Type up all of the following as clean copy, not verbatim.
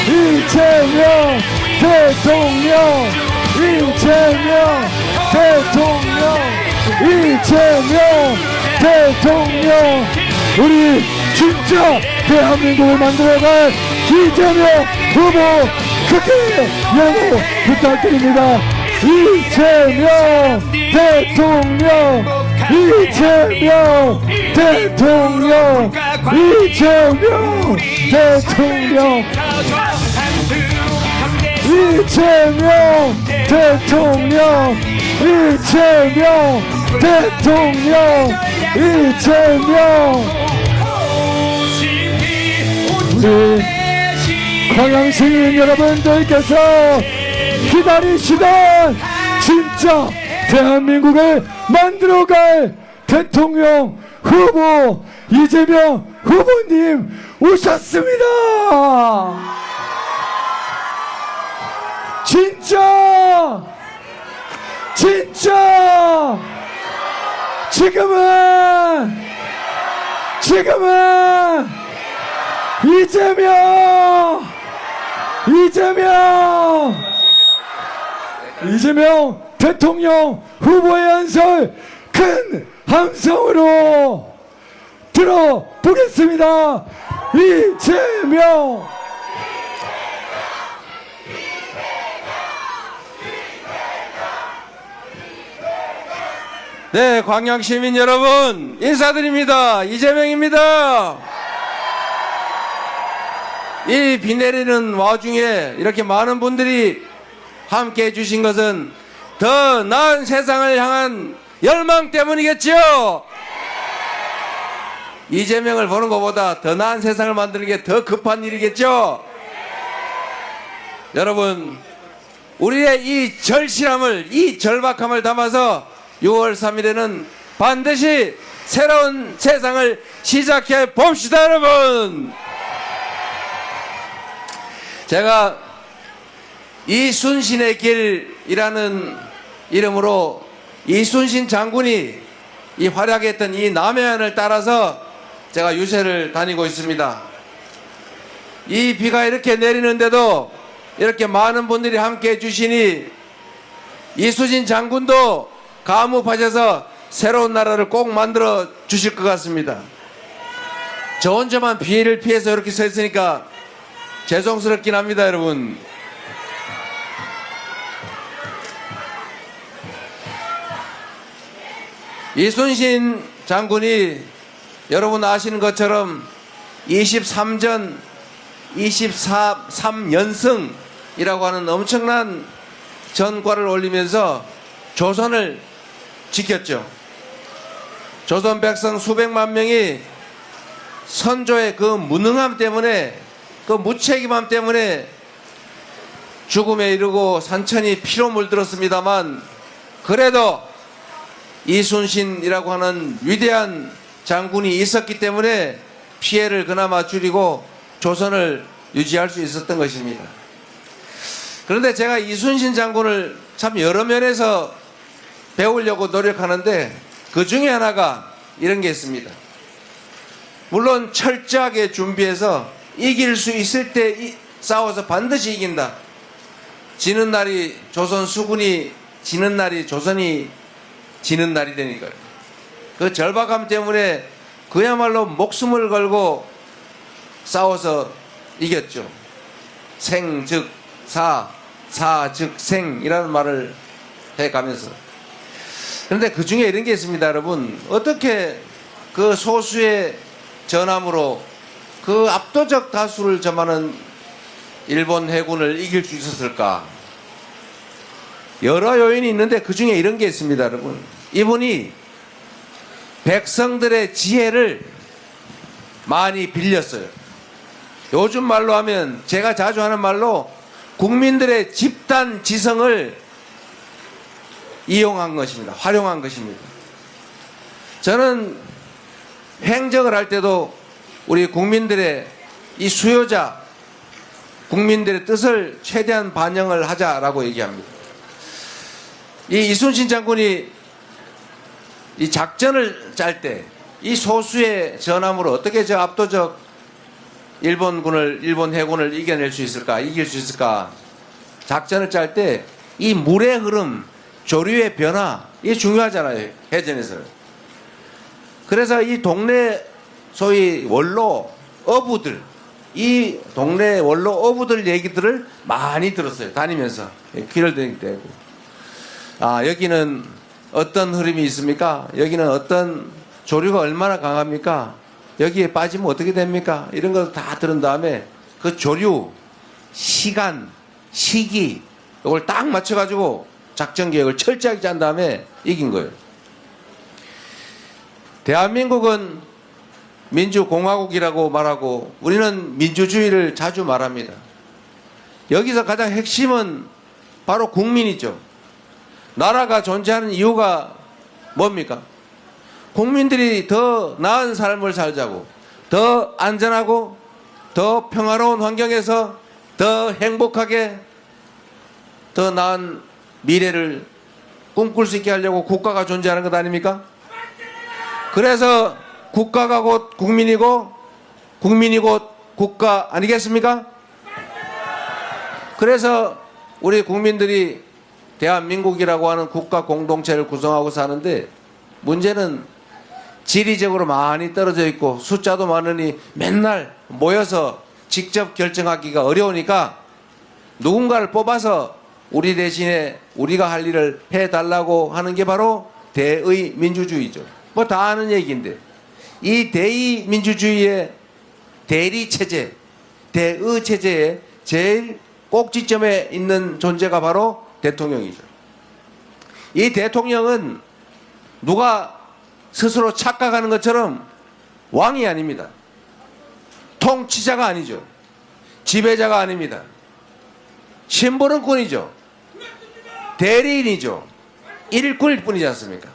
이재명 대통령, 이재명 대통령, 이재명 대통령. 우리 진짜 대한민국을 만들어갈 이재명 후보 크게 영호 부탁드립니다. 이재명 대통령, 이재명 대통령, 이재명 대통령, 이재명 대통령, 이재명 대통령, 이재명. 우리 광양시민 여러분들께서 기다리시던 진짜 대한민국을 만들어갈 대통령 후보 이재명 후보님 오셨습니다. 진짜 지금은 이재명 대통령 후보의 연설 큰 함성으로 들어보겠습니다. 이재명. 네, 광양시민 여러분 인사드립니다. 이재명입니다. 이 비 내리는 와중에 이렇게 많은 분들이 함께 해주신 것은 더 나은 세상을 향한 열망 때문이겠죠. 이재명을 보는 것보다 더 나은 세상을 만드는 게 더 급한 일이겠죠. 여러분, 우리의 이 절실함을, 이 절박함을 담아서 6월 3일에는 반드시 새로운 세상을 시작해 봅시다. 여러분, 제가 이순신의 길이라는 이름으로 이순신 장군이 이 활약했던 이 남해안을 따라서 제가 유세를 다니고 있습니다. 이 비가 이렇게 내리는데도 이렇게 많은 분들이 함께 해주시니 이순신 장군도 감옥하셔서 새로운 나라를 꼭 만들어 주실 것 같습니다. 저 혼자만 비를 피해서 이렇게 서 있으니까 죄송스럽긴 합니다. 여러분, 이순신 장군이 여러분 아시는 것처럼 23연승이라고 하는 엄청난 전과를 올리면서 조선을 지켰죠. 조선 백성 수백만 명이 선조의 그 무능함 때문에, 그 무책임함 때문에 죽음에 이르고 산천이 피로 물들었습니다만, 그래도 이순신이라고 하는 위대한 장군이 있었기 때문에 피해를 그나마 줄이고 조선을 유지할 수 있었던 것입니다. 그런데 제가 이순신 장군을 참 여러 면에서 배우려고 노력하는데 그 중에 하나가 이런 게 있습니다. 물론 철저하게 준비해서 이길 수 있을 때 싸워서 반드시 이긴다. 지는 날이 조선 수군이 지는 날이 조선이 지는 날이 되니까요. 그 절박함 때문에 그야말로 목숨을 걸고 싸워서 이겼죠. 생 즉 사, 사 즉 생이라는 말을 해가면서. 그런데 그 중에 이런 게 있습니다. 여러분, 어떻게 그 소수의 전함으로 그 압도적 다수를 점하는 일본 해군을 이길 수 있었을까? 여러 요인이 있는데 그 중에 이런 게 있습니다. 여러분, 이분이 백성들의 지혜를 많이 빌렸어요. 요즘 말로 하면, 제가 자주 하는 말로 국민들의 집단 지성을 이용한 것입니다. 활용한 것입니다. 저는 행정을 할 때도 우리 국민들의 이 수요자, 국민들의 뜻을 최대한 반영을 하자라고 얘기합니다. 이 이순신 장군이 이 작전을 짤 때 이 소수의 전함으로 어떻게 저 압도적 일본 해군을 이겨낼 수 있을까, 이길 수 있을까 작전을 짤 때 이 물의 흐름, 조류의 변화 이게 중요하잖아요, 해전에서는. 그래서 이 동네 소위 원로 어부들, 이 동네 원로 어부들 얘기들을 많이 들었어요. 다니면서 귀를 대고, 아 여기는 어떤 흐름이 있습니까? 여기는 어떤 조류가 얼마나 강합니까? 여기에 빠지면 어떻게 됩니까? 이런 걸 다 들은 다음에 그 조류, 시간, 시기 이걸 딱 맞춰가지고 작전 계획을 철저하게 짠 다음에 이긴 거예요. 대한민국은 민주공화국이라고 말하고 우리는 민주주의를 자주 말합니다. 여기서 가장 핵심은 바로 국민이죠. 나라가 존재하는 이유가 뭡니까? 국민들이 더 나은 삶을 살자고, 더 안전하고 더 평화로운 환경에서 더 행복하게 더 나은 미래를 꿈꿀 수 있게 하려고 국가가 존재하는 것 아닙니까? 그래서 국가가 곧 국민이고 국민이 곧 국가 아니겠습니까? 그래서 우리 국민들이 대한민국이라고 하는 국가 공동체를 구성하고 사는데, 문제는 지리적으로 많이 떨어져 있고 숫자도 많으니 맨날 모여서 직접 결정하기가 어려우니까 누군가를 뽑아서 우리 대신에 우리가 할 일을 해달라고 하는 게 바로 대의 민주주의죠. 뭐 다 아는 얘기인데, 이 대의 민주주의의 대리 체제, 대의 체제의 제일 꼭지점에 있는 존재가 바로 대통령이죠. 이 대통령은 누가 스스로 착각하는 것처럼 왕이 아닙니다. 통치자가 아니죠. 지배자가 아닙니다. 심부름꾼이죠. 대리인이죠. 일꾼일 뿐이지 않습니까?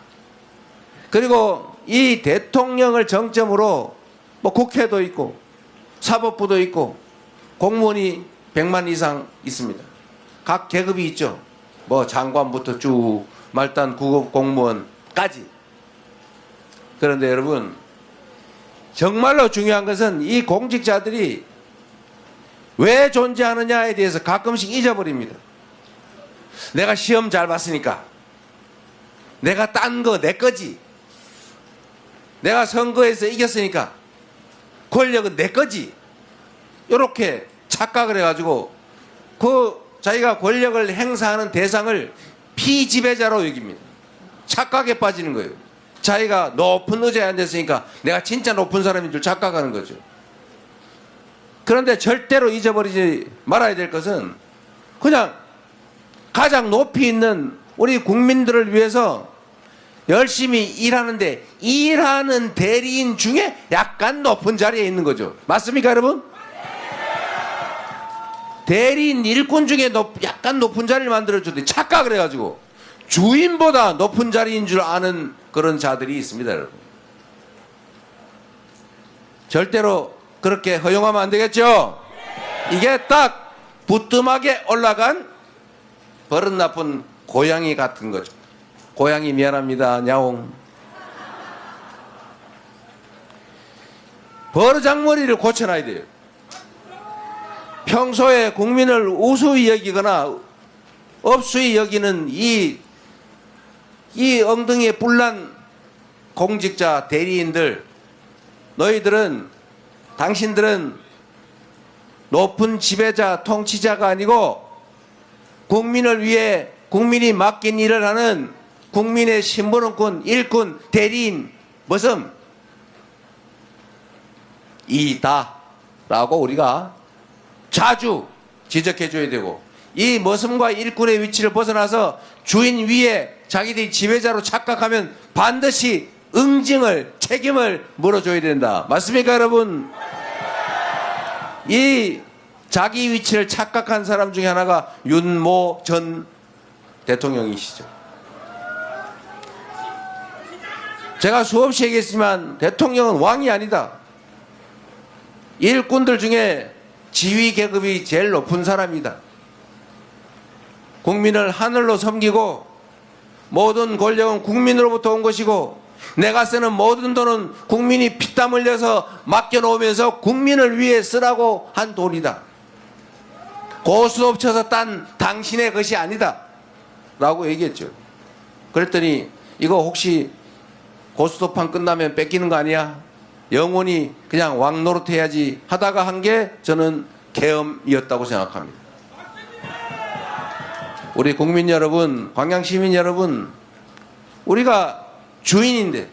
그리고 이 대통령을 정점으로 뭐 국회도 있고 사법부도 있고 공무원이 100만 이상 있습니다. 각 계급이 있죠. 뭐 장관부터 쭉 말단 9급 공무원까지. 그런데 여러분, 정말로 중요한 것은 이 공직자들이 왜 존재하느냐에 대해서 가끔씩 잊어버립니다. 내가 시험 잘 봤으니까, 내가 딴 거 내 거지, 내가 선거에서 이겼으니까 권력은 내 거지, 이렇게 착각을 해가지고 그 자기가 권력을 행사하는 대상을 피지배자로 여깁니다. 착각에 빠지는 거예요. 자기가 높은 의자에 앉았으니까 내가 진짜 높은 사람인 줄 착각하는 거죠. 그런데 절대로 잊어버리지 말아야 될 것은 그냥 가장 높이 있는 우리 국민들을 위해서 열심히 일하는데 일하는 대리인 중에 약간 높은 자리에 있는 거죠. 맞습니까, 여러분? 대리인 일꾼 중에 약간 높은 자리를 만들어줬더니 착각을 해가지고 주인보다 높은 자리인 줄 아는 그런 자들이 있습니다, 여러분. 절대로 그렇게 허용하면 안 되겠죠? 이게 딱 부뚜막에 올라간 버릇 나쁜 고양이 같은 거죠. 고양이 미안합니다, 야옹. 버르장머리를 고쳐놔야 돼요. 평소에 국민을 우수히 여기거나 업수히 여기는 이 엉덩이에 뿔난 공직자 대리인들, 당신들은 높은 지배자, 통치자가 아니고 국민을 위해 국민이 맡긴 일을 하는 국민의 심부름꾼, 일꾼, 대리인, 머슴 이다라고 우리가 자주 지적해줘야 되고, 이 머슴과 일꾼의 위치를 벗어나서 주인 위에 자기들이 지배자로 착각하면 반드시 응징을, 책임을 물어줘야 된다. 맞습니까, 여러분? 이 자기 위치를 착각한 사람 중에 하나가 윤모 전 대통령이시죠. 제가 수없이 얘기했지만 대통령은 왕이 아니다. 일꾼들 중에 지휘 계급이 제일 높은 사람이다. 국민을 하늘로 섬기고 모든 권력은 국민으로부터 온 것이고 내가 쓰는 모든 돈은 국민이 피땀 흘려서 맡겨놓으면서 국민을 위해 쓰라고 한 돈이다. 고스톱 쳐서 딴 당신의 것이 아니다 라고 얘기했죠. 그랬더니 이거 혹시 고스톱판 끝나면 뺏기는 거 아니야? 영원히 그냥 왕노릇 해야지 하다가 한 게 저는 계엄이었다고 생각합니다. 우리 국민 여러분, 광양시민 여러분, 우리가 주인인데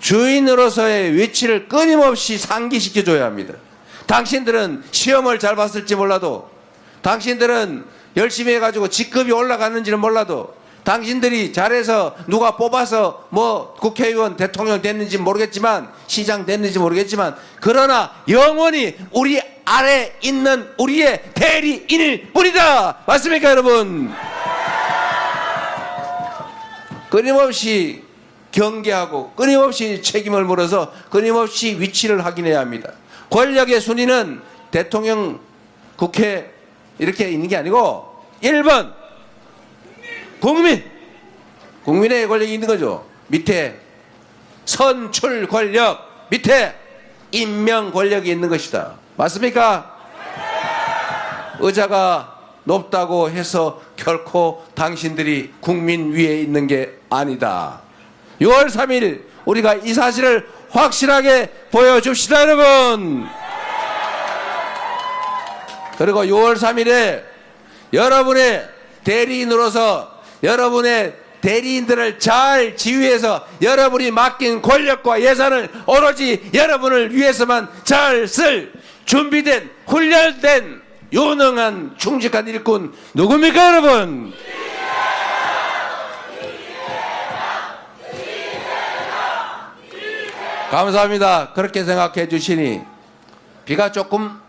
주인으로서의 위치를 끊임없이 상기시켜줘야 합니다. 당신들은 시험을 잘 봤을지 몰라도, 당신들은 열심히 해가지고 직급이 올라갔는지는 몰라도, 당신들이 잘해서 누가 뽑아서 뭐 국회의원 대통령 됐는지 모르겠지만, 시장 됐는지 모르겠지만, 그러나 영원히 우리 아래 있는 우리의 대리인일 뿐이다. 맞습니까 여러분? 끊임없이 경계하고 끊임없이 책임을 물어서 끊임없이 위치를 확인해야 합니다. 권력의 순위는 대통령, 국회 이렇게 있는 게 아니고 1번 국민의 권력이 있는 거죠. 밑에 선출 권력, 밑에 임명 권력이 있는 것이다. 맞습니까? 의자가 높다고 해서 결코 당신들이 국민 위에 있는 게 아니다. 6월 3일 우리가 이 사실을 확실하게 보여줍시다 여러분. 그리고 6월 3일에 여러분의 대리인으로서 여러분의 대리인들을 잘 지휘해서 여러분이 맡긴 권력과 예산을 오로지 여러분을 위해서만 잘 쓸 준비된 훈련된 유능한 충직한 일꾼 누굽니까 여러분? 감사합니다. 그렇게 생각해 주시니 비가 조금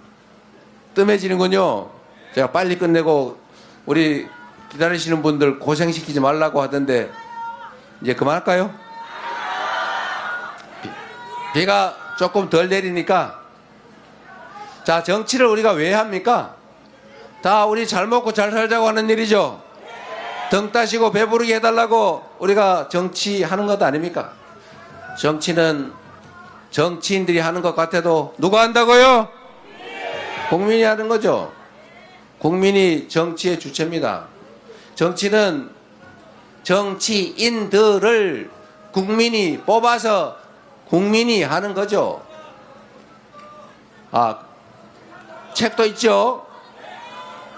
뜸해지는군요. 제가 빨리 끝내고 우리 기다리시는 분들 고생시키지 말라고 하던데 이제 그만할까요? 비가 조금 덜 내리니까, 자, 정치를 우리가 왜 합니까? 다 우리 잘 먹고 잘 살자고 하는 일이죠. 등 따시고 배부르게 해달라고 우리가 정치하는 것 아닙니까? 정치는 정치인들이 하는 것 같아도 누가 한다고요? 국민이 하는 거죠. 국민이 정치의 주체입니다. 정치는 정치인들을 국민이 뽑아서 국민이 하는 거죠. 책도 있죠.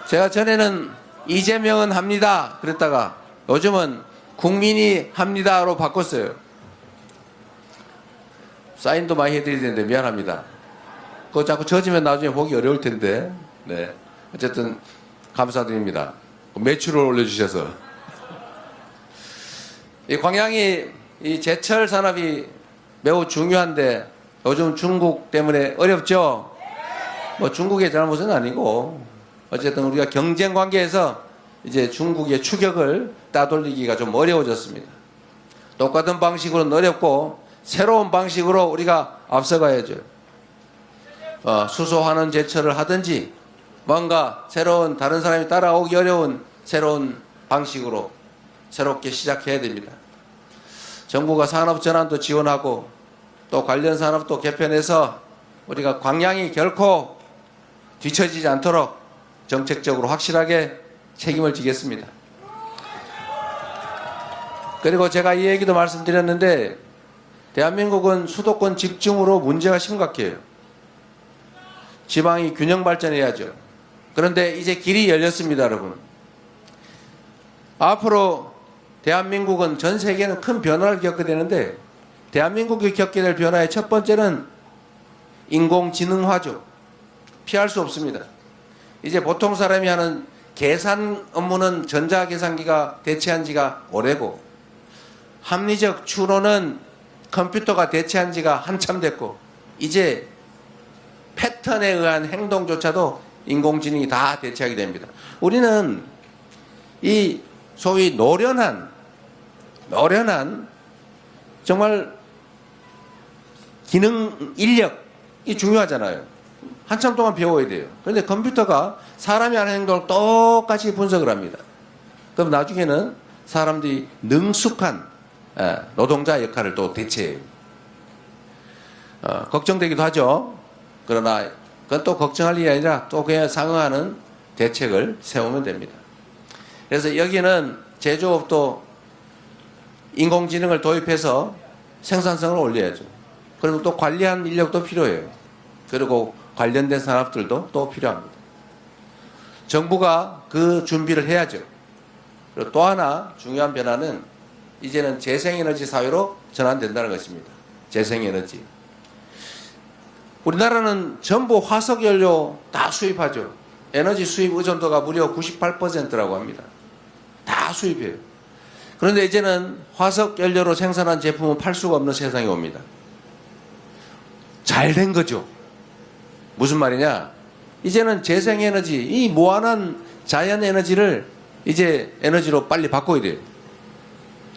제가 전에는 이재명은 합니다 그랬다가 요즘은 국민이 합니다로 바꿨어요. 사인도 많이 해드려야 되는데 미안합니다. 그거 자꾸 젖으면 나중에 보기 어려울 텐데. 네. 어쨌든 감사드립니다. 매출을 올려주셔서. 이 광양이 이 제철 산업이 매우 중요한데 요즘 중국 때문에 어렵죠. 뭐 중국의 잘못은 아니고 어쨌든 우리가 경쟁 관계에서 이제 중국의 추격을 따돌리기가 좀 어려워졌습니다. 똑같은 방식으로는 어렵고 새로운 방식으로 우리가 앞서가야죠. 수소하는 제철을 하든지 뭔가 새로운 다른 사람이 따라오기 어려운 새로운 방식으로 새롭게 시작해야 됩니다. 정부가 산업 전환도 지원하고 또 관련 산업도 개편해서 우리가 광양이 결코 뒤처지지 않도록 정책적으로 확실하게 책임을 지겠습니다. 그리고 제가 이 얘기도 말씀드렸는데 대한민국은 수도권 집중으로 문제가 심각해요. 지방이 균형 발전해야죠. 그런데 이제 길이 열렸습니다, 여러분. 앞으로 대한민국은 전 세계는 큰 변화를 겪게 되는데 대한민국이 겪게 될 변화의 첫 번째는 인공지능화죠. 피할 수 없습니다. 이제 보통 사람이 하는 계산 업무는 전자계산기가 대체한 지가 오래고 합리적 추론은 컴퓨터가 대체한 지가 한참 됐고 이제 패턴에 의한 행동조차도 인공지능이 다 대체하게 됩니다. 우리는 이 소위 노련한 정말 기능 인력이 중요하잖아요. 한참 동안 배워야 돼요. 그런데 컴퓨터가 사람이 하는 행동을 똑같이 분석을 합니다. 그럼 나중에는 사람들이 능숙한 노동자 역할을 또 대체해요. 걱정되기도 하죠. 그러나 그건 또 걱정할 일이 아니라 또 그에 상응하는 대책을 세우면 됩니다. 그래서 여기는 제조업도 인공지능을 도입해서 생산성을 올려야죠. 그리고 또 관리하는 인력도 필요해요. 그리고 관련된 산업들도 또 필요합니다. 정부가 그 준비를 해야죠. 그리고 또 하나 중요한 변화는 이제는 재생에너지 사회로 전환된다는 것입니다. 재생에너지. 우리나라는 전부 화석연료 다 수입하죠. 에너지 수입 의존도가 무려 98%라고 합니다. 다 수입해요. 그런데 이제는 화석연료로 생산한 제품은 팔 수가 없는 세상이 옵니다. 잘 된 거죠. 무슨 말이냐? 이제는 재생에너지, 이 무한한 자연에너지를 이제 에너지로 빨리 바꿔야 돼요.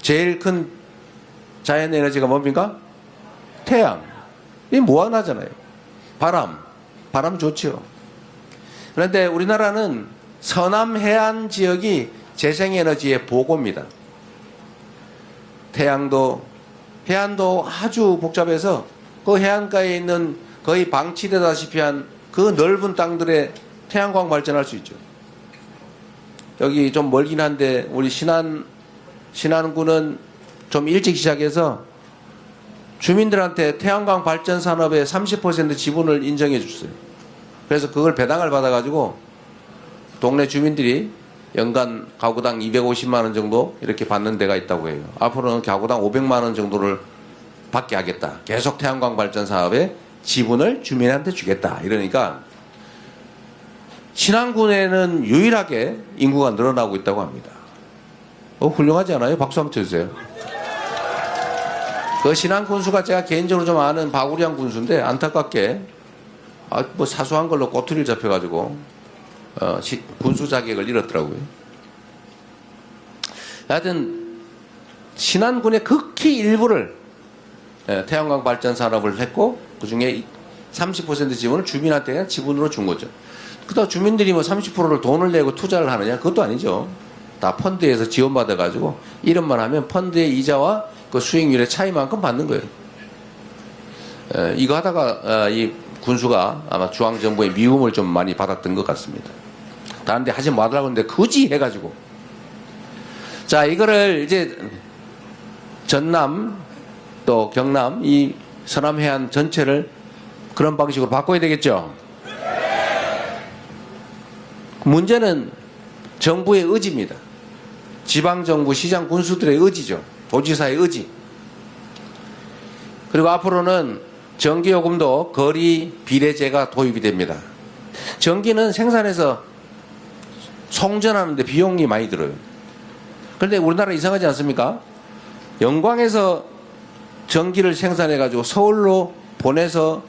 제일 큰 자연에너지가 뭡니까? 태양. 이 무한하잖아요. 바람 좋죠. 그런데 우리나라는 서남 해안 지역이 재생에너지의 보고입니다. 해안도 아주 복잡해서 그 해안가에 있는 거의 방치되다시피 한 그 넓은 땅들에 태양광 발전할 수 있죠. 여기 좀 멀긴 한데 우리 신안군은 좀 일찍 시작해서 주민들한테 태양광 발전 산업의 30% 지분을 인정해 줬어요. 그래서 그걸 배당을 받아가지고 동네 주민들이 연간 가구당 250만 원 정도 이렇게 받는 데가 있다고 해요. 앞으로는 가구당 500만 원 정도를 받게 하겠다. 계속 태양광 발전 사업에 지분을 주민한테 주겠다. 이러니까 신안군에는 유일하게 인구가 늘어나고 있다고 합니다. 훌륭하지 않아요? 박수 한번 쳐주세요. 그 신안 군수가 제가 개인적으로 좀 아는 바구리안 군수인데 안타깝게 뭐 사소한 걸로 꼬투리를 잡혀가지고 군수 자격을 잃었더라고요. 하여튼 신안군의 극히 일부를 태양광 발전 산업을 했고 그 중에 30% 지분을 주민한테 지분으로 준 거죠. 그렇다고 주민들이 뭐 30%를 돈을 내고 투자를 하느냐? 그것도 아니죠. 다 펀드에서 지원받아가지고 이름만 하면 펀드의 이자와 그 수익률의 차이만큼 받는 거예요. 이거 하다가 이 군수가 아마 중앙정부의 미움을 좀 많이 받았던 것 같습니다. 다른 데 하지 말라고 했는데 굳이 해가지고. 자, 이거를 이제 전남 또 경남 이 서남해안 전체를 그런 방식으로 바꿔야 되겠죠. 문제는 정부의 의지입니다. 지방정부, 시장, 군수들의 의지죠. 도지사의 의지. 그리고 앞으로는 전기요금도 거리 비례제가 도입이 됩니다. 전기는 생산해서 송전하는데 비용이 많이 들어요. 그런데 우리나라 이상하지 않습니까? 영광에서 전기를 생산해가지고 서울로 보내서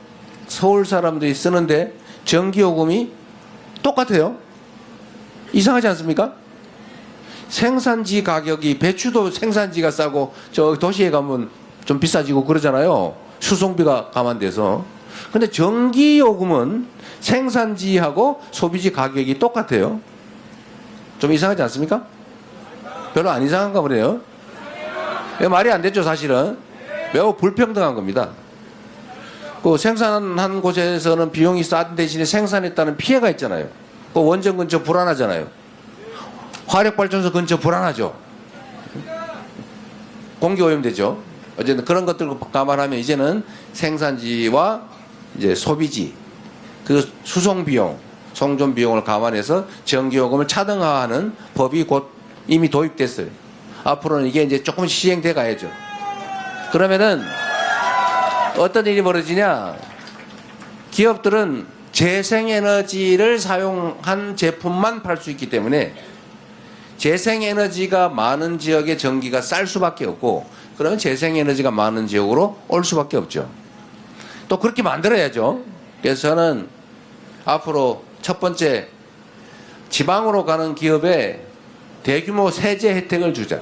서울 사람들이 쓰는데 전기요금이 똑같아요. 이상하지 않습니까? 생산지 가격이 배추도 생산지가 싸고 저 도시에 가면 좀 비싸지고 그러잖아요. 수송비가 감안돼서. 근데 전기요금은 생산지하고 소비지 가격이 똑같아요. 좀 이상하지 않습니까? 별로 안 이상한가 보네요. 말이 안 됐죠, 사실은. 매우 불평등한 겁니다. 그 생산한 곳에서는 비용이 싼 대신에 생산했다는 피해가 있잖아요. 그 원전 근처 불안하잖아요. 화력발전소 근처 불안하죠. 공기 오염되죠. 어쨌든 그런 것들을 감안하면 이제는 생산지와 이제 소비지, 그 수송 비용, 송전 비용을 감안해서 전기요금을 차등화하는 법이 곧 이미 도입됐어요. 앞으로는 이게 이제 조금 시행돼 가야죠. 그러면은 어떤 일이 벌어지냐? 기업들은 재생에너지를 사용한 제품만 팔 수 있기 때문에 재생에너지가 많은 지역의 전기가 쌀 수밖에 없고, 그러면 재생에너지가 많은 지역으로 올 수밖에 없죠. 또 그렇게 만들어야죠. 그래서 저는 앞으로 첫 번째, 지방으로 가는 기업에 대규모 세제 혜택을 주자.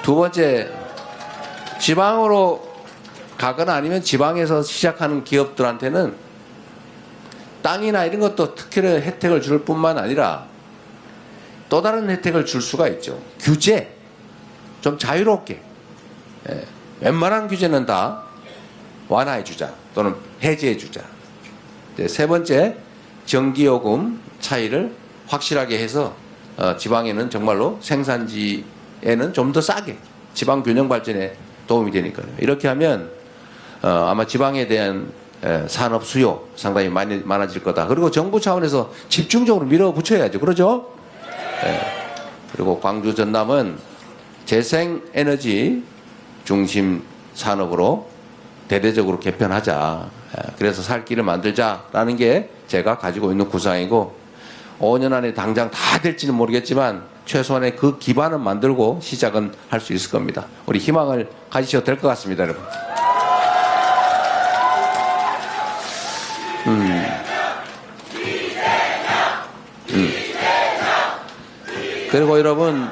두 번째, 지방으로 가거나 아니면 지방에서 시작하는 기업들한테는 땅이나 이런 것도 특혜를 혜택을 줄 뿐만 아니라 또 다른 혜택을 줄 수가 있죠. 규제. 좀 자유롭게 웬만한 규제는 다 완화해 주자 또는 해제해 주자. 세 번째, 전기요금 차이를 확실하게 해서 지방에는 정말로 생산지에는 좀 더 싸게 지방 균형 발전에 도움이 되니까요. 이렇게 하면 아마 지방에 대한 산업 수요 상당히 많아질 거다. 그리고 정부 차원에서 집중적으로 밀어붙여야죠. 그러죠? 그리고 광주 전남은 재생에너지 중심 산업으로 대대적으로 개편하자. 그래서 살 길을 만들자라는 게 제가 가지고 있는 구상이고 5년 안에 당장 다 될지는 모르겠지만 최소한의 그 기반은 만들고 시작은 할 수 있을 겁니다. 우리 희망을 가지셔도 될 것 같습니다, 여러분. 그리고 여러분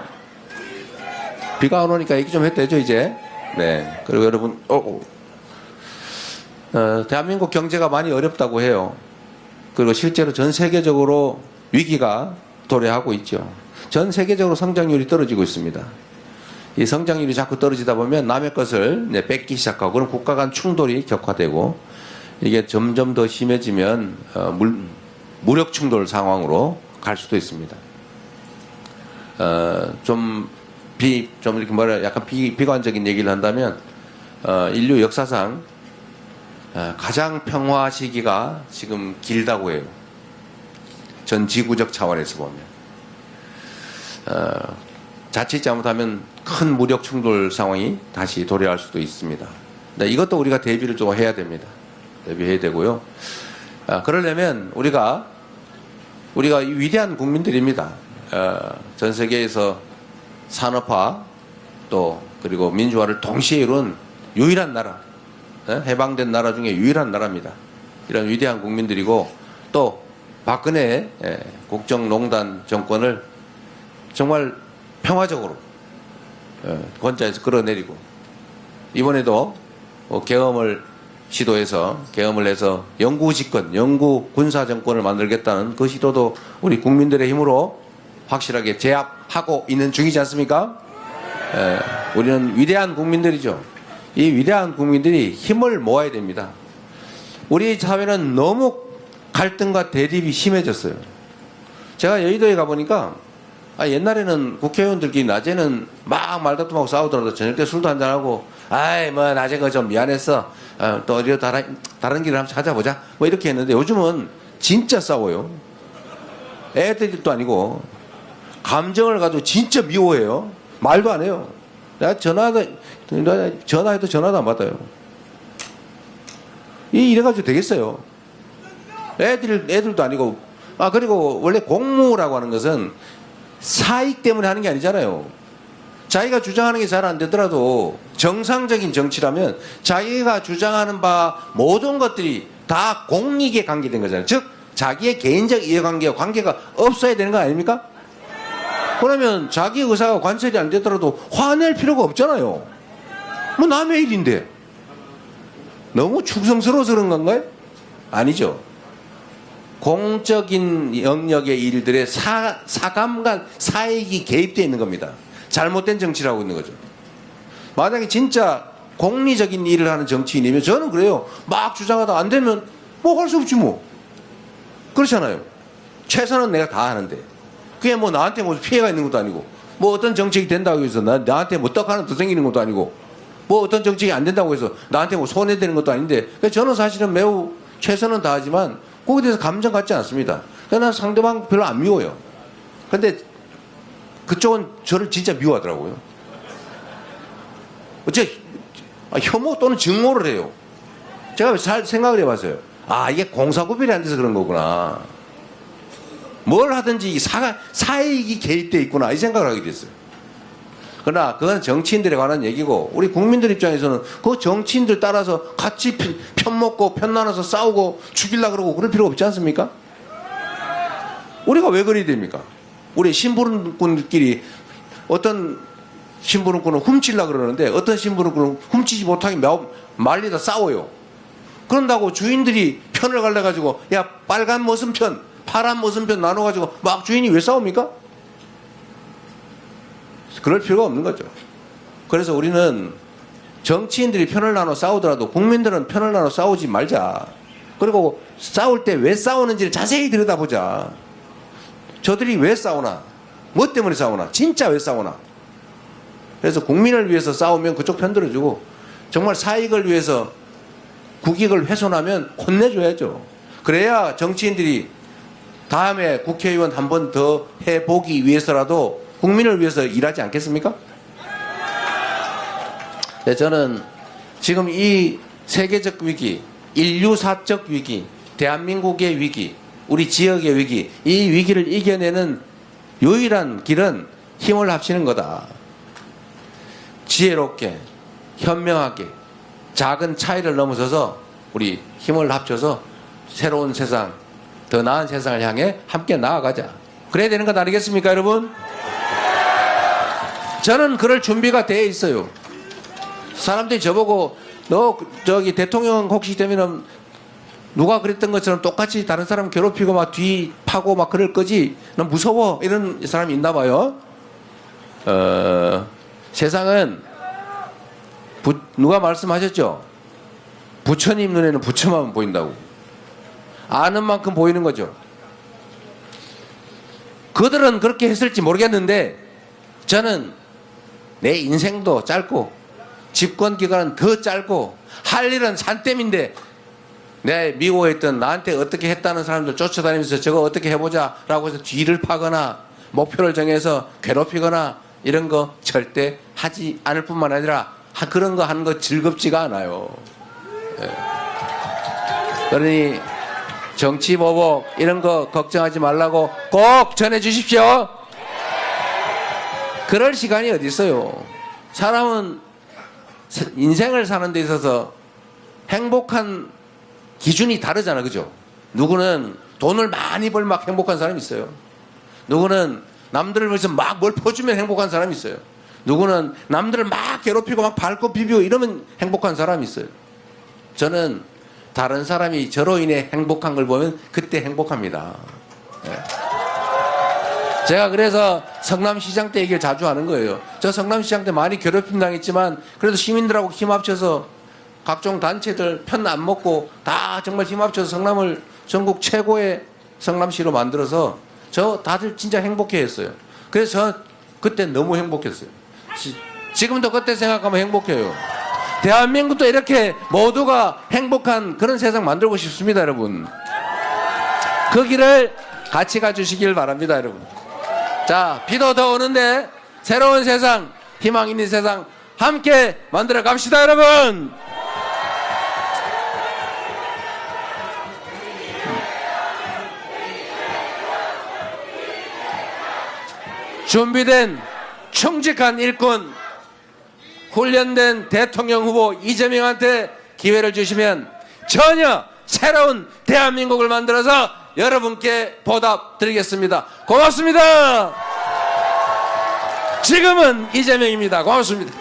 비가 안 오니까 얘기 좀 해도 되죠 이제. 네. 그리고 여러분 대한민국 경제가 많이 어렵다고 해요. 그리고 실제로 전 세계적으로 위기가 도래하고 있죠. 전 세계적으로 성장률이 떨어지고 있습니다. 이 성장률이 자꾸 떨어지다 보면 남의 것을 뺏기 시작하고 그럼 국가 간 충돌이 격화되고 이게 점점 더 심해지면 무력 충돌 상황으로 갈 수도 있습니다. 좀 이렇게 약간 비관적인 얘기를 한다면 인류 역사상 가장 평화 시기가 지금 길다고 해요. 전 지구적 차원에서 보면 자칫 잘못하면 큰 무력 충돌 상황이 다시 도래할 수도 있습니다. 이것도 우리가 대비를 좀 해야 됩니다. 대비해야 되고요. 그러려면 우리가 위대한 국민들입니다. 전 세계에서 산업화 또 그리고 민주화를 동시에 이룬 유일한 나라, 해방된 나라 중에 유일한 나라입니다. 이런 위대한 국민들이고 또 박근혜 국정농단 정권을 정말 평화적으로 권좌에서 끌어내리고 이번에도 계엄을 해서 영구 집권, 영구 군사 정권을 만들겠다는 그 시도도 우리 국민들의 힘으로 확실하게 제압하고 있는 중이지 않습니까? 우리는 위대한 국민들이죠. 이 위대한 국민들이 힘을 모아야 됩니다. 우리 사회는 너무 갈등과 대립이 심해졌어요. 제가 여의도에 가보니까 옛날에는 국회의원들끼리 낮에는 막 말다툼하고 싸우더라도 저녁 때 술도 한잔하고 뭐 낮에 그 좀 미안했어. 또 어디 다른 길을 한번 찾아보자. 뭐 이렇게 했는데 요즘은 진짜 싸워요. 애들도 아니고 감정을 가지고 진짜 미워해요. 말도 안 해요. 내가 전화해도 전화도 안 받아요. 이래가지고 되겠어요. 애들도 아니고 그리고 원래 공무라고 하는 것은 사익 때문에 하는 게 아니잖아요. 자기가 주장하는 게 잘 안 되더라도 정상적인 정치라면 자기가 주장하는 바 모든 것들이 다 공익에 관계된 거잖아요. 즉 자기의 개인적 이해관계와 관계가 없어야 되는 거 아닙니까? 그러면 자기 의사가 관철이 안 되더라도 화낼 필요가 없잖아요. 뭐 남의 일인데. 너무 충성스러워서 그런 건가요? 아니죠. 공적인 영역의 일들에 사감과 사익이 개입되어 있는 겁니다. 잘못된 정치를 하고 있는 거죠. 만약에 진짜 공리적인 일을 하는 정치인이면 저는 그래요. 막 주장하다 안 되면 뭐 할 수 없지 뭐. 그렇잖아요. 최선은 내가 다 하는데 그게 뭐 나한테 뭐 피해가 있는 것도 아니고 뭐 어떤 정책이 된다고 해서 나한테 뭐 떡 하나 더 생기는 것도 아니고 뭐 어떤 정책이 안 된다고 해서 나한테 뭐 손해되는 것도 아닌데 저는 사실은 매우 최선은 다하지만 거기에 대해서 감정 갖지 않습니다. 그러나 상대방 별로 안 미워요. 근데 그쪽은 저를 진짜 미워하더라고요. 어째 혐오 또는 증오를 해요. 제가 잘 생각을 해봤어요. 이게 공사구별이 안 돼서 그런 거구나. 뭘 하든지 사익이 개입되어 있구나 이 생각을 하게 됐어요. 그러나 그건 정치인들에 관한 얘기고 우리 국민들 입장에서는 그 정치인들 따라서 같이 편먹고 편나눠서 싸우고 죽이려고 그러고 그럴 필요가 없지 않습니까? 우리가 왜 그래야 됩니까? 우리 심부름꾼들끼리 어떤 심부름꾼은 훔치려고 그러는데 어떤 심부름꾼은 훔치지 못하게 말리다 싸워요. 그런다고 주인들이 편을 갈라가지고 야 빨간 무슨 편 파란 무슨 편 나눠가지고 막 주인이 왜 싸웁니까? 그럴 필요가 없는 거죠. 그래서 우리는 정치인들이 편을 나눠 싸우더라도 국민들은 편을 나눠 싸우지 말자. 그리고 싸울 때 왜 싸우는지를 자세히 들여다보자. 저들이 왜 싸우나? 뭐 때문에 싸우나? 진짜 왜 싸우나? 그래서 국민을 위해서 싸우면 그쪽 편 들어주고 정말 사익을 위해서 국익을 훼손하면 혼내줘야죠. 그래야 정치인들이 다음에 국회의원 한 번 더 해보기 위해서라도 국민을 위해서 일하지 않겠습니까? 네, 저는 지금 이 세계적 위기, 인류사적 위기, 대한민국의 위기, 우리 지역의 위기, 이 위기를 이겨내는 유일한 길은 힘을 합치는 거다. 지혜롭게, 현명하게, 작은 차이를 넘어서서 우리 힘을 합쳐서 새로운 세상, 더 나은 세상을 향해 함께 나아가자. 그래야 되는 것 아니겠습니까, 여러분? 저는 그럴 준비가 돼 있어요. 사람들이 저보고 너 저기 대통령 혹시 되면은 누가 그랬던 것처럼 똑같이 다른 사람 괴롭히고 막 뒤 파고 막 그럴 거지? 난 무서워. 이런 사람이 있나 봐요. 세상은 누가 말씀하셨죠? 부처님 눈에는 부처만 보인다고. 아는 만큼 보이는 거죠. 그들은 그렇게 했을지 모르겠는데 저는 내 인생도 짧고 집권 기간은 더 짧고 할 일은 산더미인데 내 미워했던 나한테 어떻게 했다는 사람들 쫓아다니면서 저거 어떻게 해보자 라고 해서 뒤를 파거나 목표를 정해서 괴롭히거나 이런 거 절대 하지 않을 뿐만 아니라 그런 거 하는 거 즐겁지가 않아요. 예. 그러니 정치 보복 이런 거 걱정하지 말라고 꼭 전해 주십시오. 그럴 시간이 어디 있어요. 사람은 인생을 사는 데 있어서 행복한 기준이 다르잖아, 그죠? 누구는 돈을 많이 벌 막 행복한 사람이 있어요. 누구는 남들을 위해서 막 뭘 퍼주면 행복한 사람이 있어요. 누구는 남들을 막 괴롭히고 막 밟고 비비고 이러면 행복한 사람이 있어요. 저는 다른 사람이 저로 인해 행복한 걸 보면 그때 행복합니다. 네. 제가 그래서 성남시장 때 얘기를 자주 하는 거예요. 저 성남시장 때 많이 괴롭힘 당했지만 그래도 시민들하고 힘 합쳐서 각종 단체들 편 안 먹고 다 정말 힘 합쳐서 성남을 전국 최고의 성남시로 만들어서 저 다들 진짜 행복해 했어요. 그래서 저 그때 너무 행복했어요. 지금도 그때 생각하면 행복해요. 대한민국도 이렇게 모두가 행복한 그런 세상 만들고 싶습니다, 여러분. 그 길을 같이 가주시길 바랍니다, 여러분. 자, 비도 더 오는데 새로운 세상, 희망 있는 세상 함께 만들어 갑시다, 여러분. 준비된 충직한 일꾼, 훈련된 대통령 후보 이재명한테 기회를 주시면 전혀 새로운 대한민국을 만들어서 여러분께 보답드리겠습니다. 고맙습니다. 지금은 이재명입니다. 고맙습니다.